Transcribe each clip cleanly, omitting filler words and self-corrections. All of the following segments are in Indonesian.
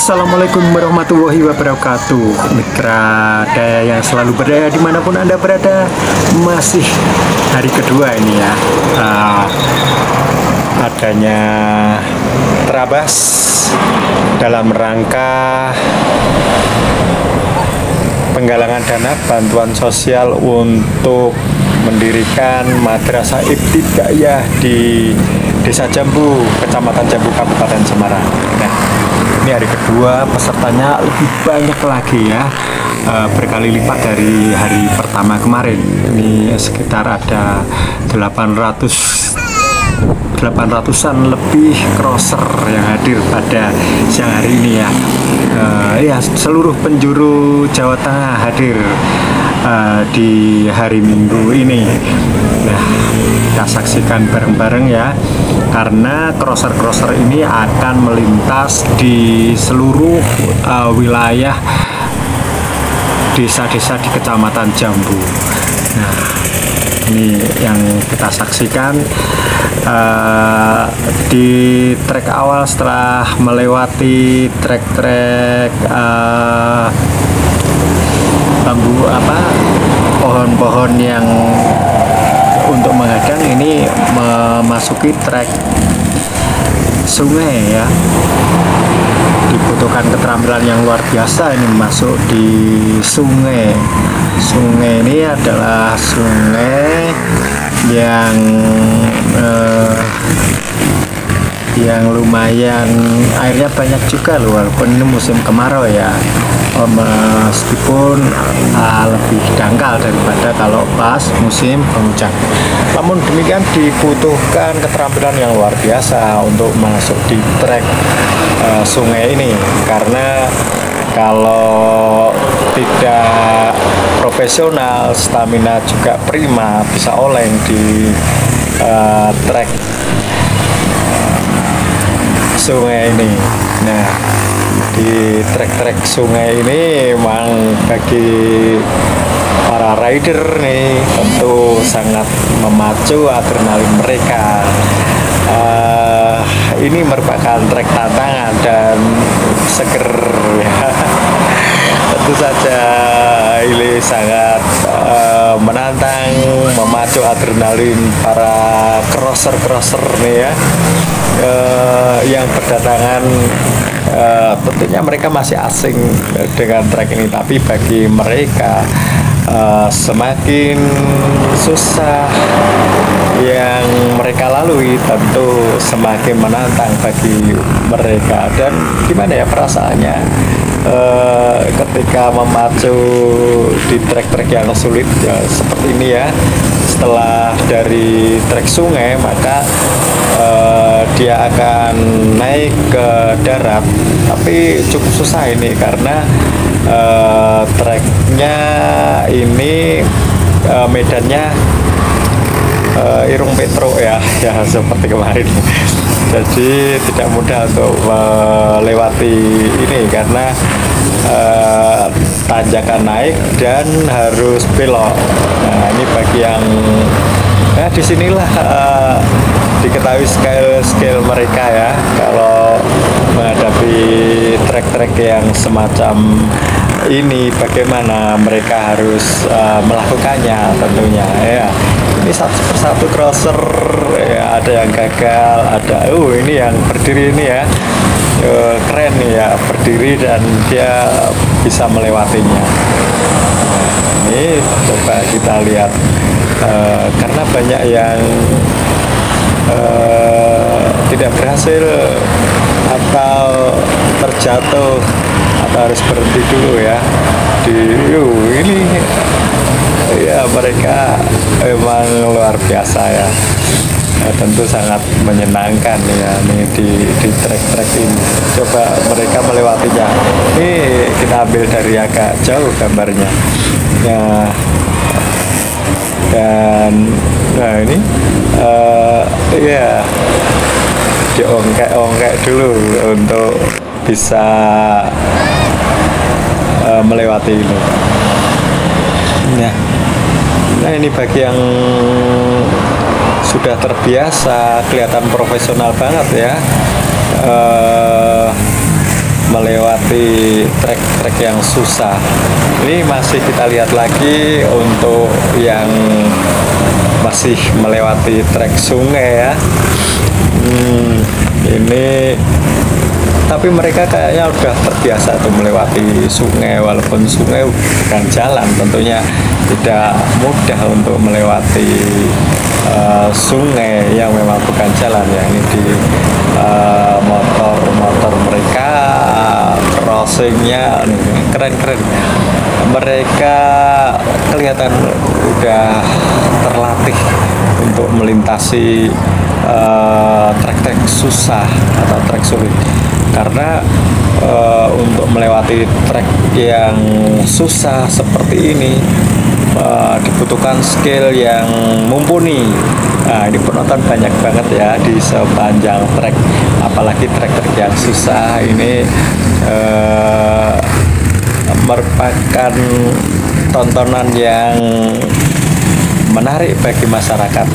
Assalamualaikum warahmatullahi wabarakatuh. Mitra Daya yang selalu berdaya dimanapun Anda berada, masih hari kedua ini ya, adanya Terabas dalam rangka penggalangan dana bantuan sosial untuk mendirikan Madrasah Ibtidaiyah di Desa Jambu, Kecamatan Jambu, Kabupaten Semarang. Nah, ini hari kedua, pesertanya lebih banyak lagi ya, berkali lipat dari hari pertama kemarin. Ini sekitar ada 800-an lebih crosser yang hadir pada siang hari ini ya. Ya, seluruh penjuru Jawa Tengah hadir di hari Minggu ini. Nah, kita saksikan bareng-bareng ya, karena crosser-crosser ini akan melintas di seluruh wilayah desa-desa di Kecamatan Jambu. Nah, ini yang kita saksikan di trek awal setelah melewati trek-trek bambu pohon-pohon yang untuk menghadang, ini memasuki trek sungai ya. Dibutuhkan keterampilan yang luar biasa ini masuk di sungai. Sungai ini adalah sungai yang lumayan airnya banyak juga loh, walaupun ini musim kemarau ya, meskipun lebih dangkal daripada kalau pas musim penghujan. Namun demikian dibutuhkan keterampilan yang luar biasa untuk masuk di trek sungai ini, karena kalau tidak profesional, stamina juga prima, bisa oleng di trek sungai ini. Nah, di trek-trek sungai ini memang bagi para rider nih tentu sangat memacu adrenalin mereka. Ini merupakan trek tantangan dan seger ya. Tentu saja ini sangat menantang, memacu adrenalin para crosser-crosser nih ya, yang berdatangan. Tentunya mereka masih asing dengan trek ini, tapi bagi mereka semakin susah yang mereka lalui tentu semakin menantang bagi mereka. Dan gimana ya perasaannya ketika memacu di trek-trek yang sulit ya, seperti ini ya. Setelah dari trek sungai, maka dia akan naik ke darat, tapi cukup susah ini karena treknya ini medannya Irung Petro ya seperti kemarin. Jadi tidak mudah untuk melewati ini karena tanjakan naik dan harus belok. Nah, ini bagi yang disinilah diketahui skill mereka ya, kalau menghadapi trek-trek yang semacam ini, bagaimana mereka harus melakukannya tentunya ya. Ini satu persatu crosser ya, ada yang gagal, ada ini yang berdiri ini ya, keren nih ya, berdiri dan dia bisa melewatinya. Ini coba kita lihat, karena banyak yang tidak berhasil atau terjatuh atau harus berhenti dulu ya ini ya, mereka memang luar biasa ya. Tentu sangat menyenangkan ya nih di trek-trek ini. Coba mereka melewatinya. Ini kita ambil dari agak jauh gambarnya ya. Dan nah ini ya diongkek-ongkek dulu untuk bisa melewati ini. Nah ini bagi yang sudah terbiasa, kelihatan profesional banget ya. melewati trek-trek yang susah. Ini masih kita lihat lagi untuk yang masih melewati trek sungai ya. Ini tapi mereka kayaknya udah terbiasa tuh melewati sungai, walaupun sungai bukan jalan, tentunya tidak mudah untuk melewati sungai yang memang bukan jalan ya. Ini di motor mereka crossingnya keren-keren, mereka kelihatan udah terlatih untuk melintasi trek-trek susah atau trek sulit, karena untuk melewati trek yang susah seperti ini dibutuhkan skill yang mumpuni. Nah, ini penonton banyak banget ya di sepanjang trek, apalagi trek-trek yang susah ini merupakan tontonan yang menarik bagi masyarakat.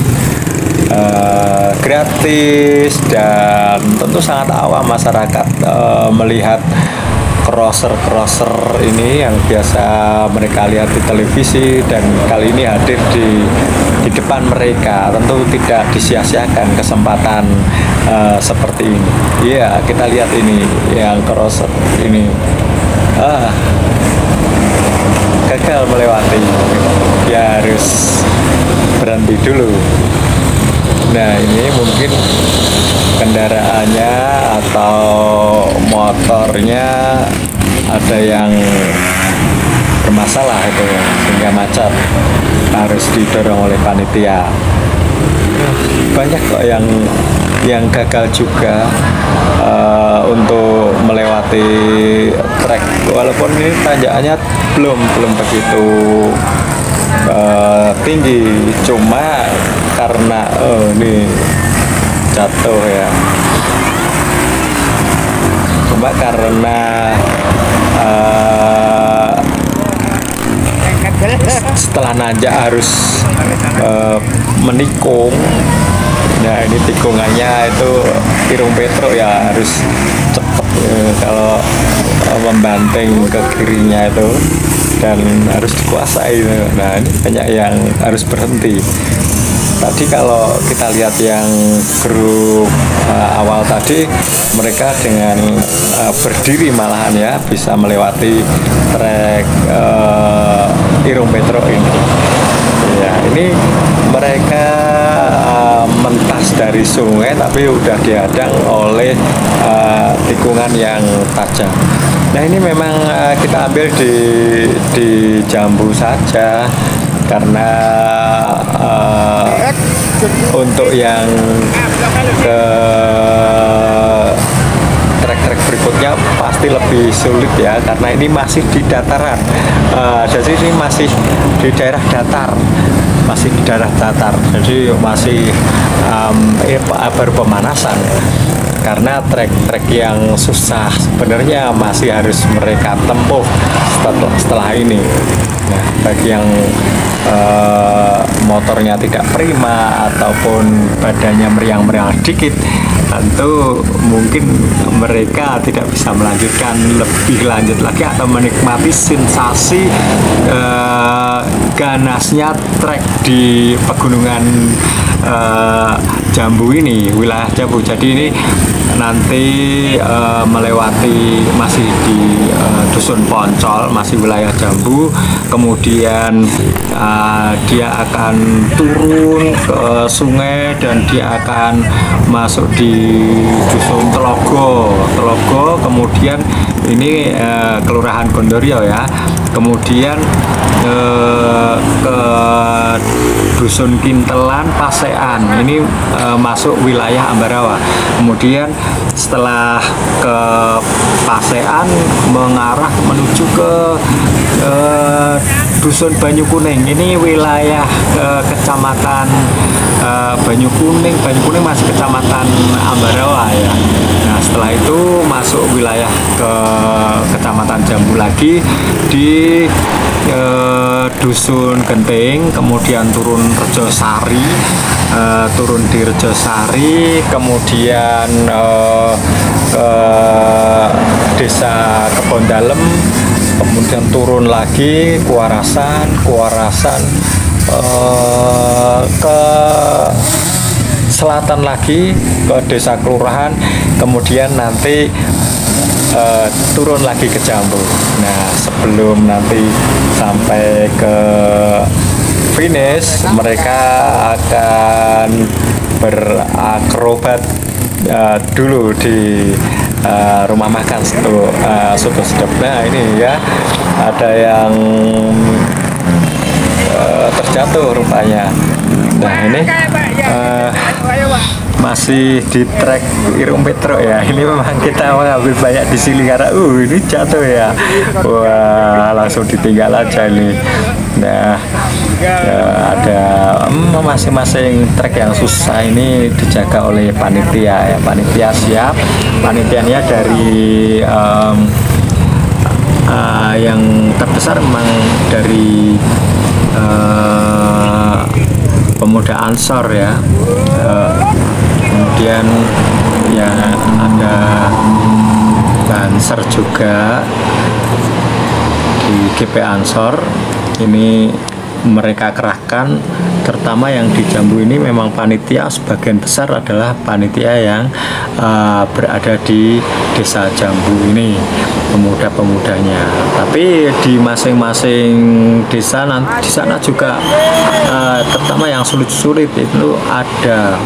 Gratis dan tentu sangat awam masyarakat melihat crosser ini yang biasa mereka lihat di televisi, dan kali ini hadir di depan mereka. Tentu tidak disia-siakan kesempatan seperti ini. Iya, kita lihat ini yang crosser ini gagal melewati, dia harus berhenti dulu. Nah, ini mungkin kendaraannya atau motornya ada yang bermasalah itu ya, sehingga macet, harus didorong oleh panitia. Banyak kok yang gagal juga untuk melewati trek, walaupun ini tanjakannya belum begitu tinggi, cuma karena ini jatuh ya, cuma karena setelah nanjak harus menikung. Nah, ini tikungannya itu Irung Petro ya, harus cepat kalau membanting ke kirinya itu, dan harus dikuasai. Nah, ini banyak yang harus berhenti. Tadi kalau kita lihat yang grup awal tadi, mereka dengan berdiri malahan ya bisa melewati trek Irung Petro ini. Ya, ini mereka mentas dari sungai tapi udah dihadang oleh tikungan yang tajam. Nah, ini memang kita ambil di Jambu saja, karena untuk yang ke trek-trek berikutnya pasti lebih sulit ya, karena ini masih di dataran. Jadi ini masih di daerah datar, jadi masih baru pemanasan, karena trek-trek yang susah sebenarnya masih harus mereka tempuh setelah ini. Nah, bagi yang motornya tidak prima ataupun badannya meriang-meriang dikit, tentu mungkin mereka tidak bisa melanjutkan lebih lanjut lagi atau menikmati sensasi ganasnya trek di pegunungan Jambu ini, wilayah Jambu. Jadi ini nanti melewati masih di Dusun Poncol, masih wilayah Jambu, kemudian dia akan turun ke sungai dan dia akan masuk di Dusun Telogo, kemudian ini Kelurahan Gondorio ya, kemudian ke Dusun Kintelan, Pasean, ini masuk wilayah Ambarawa. Kemudian setelah ke Pasean mengarah menuju ke Dusun Banyu Kuning, ini wilayah kecamatan Banyu Kuning masih kecamatan Ambarawa ya. Nah, setelah itu masuk wilayah ke kecamatan Jambu lagi di Dusun Genting, kemudian turun Rejosari, turun di Rejosari, kemudian ke desa Kebon Dalem, kemudian turun lagi Kuarasan ke selatan lagi ke desa kelurahan, kemudian nanti turun lagi ke Jambu. Nah, sebelum nanti sampai ke finish, mereka akan berakrobat dulu di rumah makan soto sedap. Nah, ini ya ada yang terjatuh rupanya. Nah, ini masih di trek Irung Petro ya. Ini memang kita mengambil banyak di sini karena ini jatuh ya. Wah, langsung ditinggal aja ini. Nah, ada masing-masing trek yang susah ini dijaga oleh panitia ya. Panitia siap. Panitianya dari yang terbesar memang dari pemuda Ansor ya. Kemudian ya ada Banser juga di GP Ansor. Ini mereka kerahkan, terutama yang di Jambu ini memang panitia sebagian besar adalah panitia yang berada di desa Jambu ini, pemuda-pemudanya. Tapi di masing-masing desa di sana juga terutama yang sulit-sulit itu ada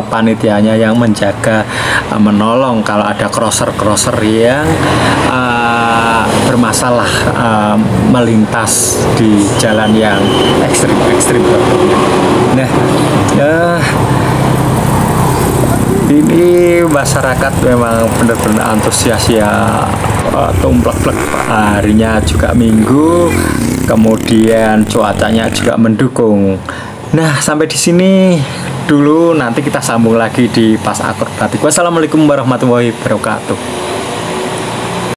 panitianya yang menjaga, menolong kalau ada crosser yang bermasalah melintas di jalan yang ekstrim. Nah, ini masyarakat memang benar-benar antusias ya, tumplek-plek. Harinya juga Minggu, kemudian cuacanya juga mendukung. Nah, sampai di sini dulu, nanti kita sambung lagi di pas akrobatik. Wassalamualaikum warahmatullahi wabarakatuh.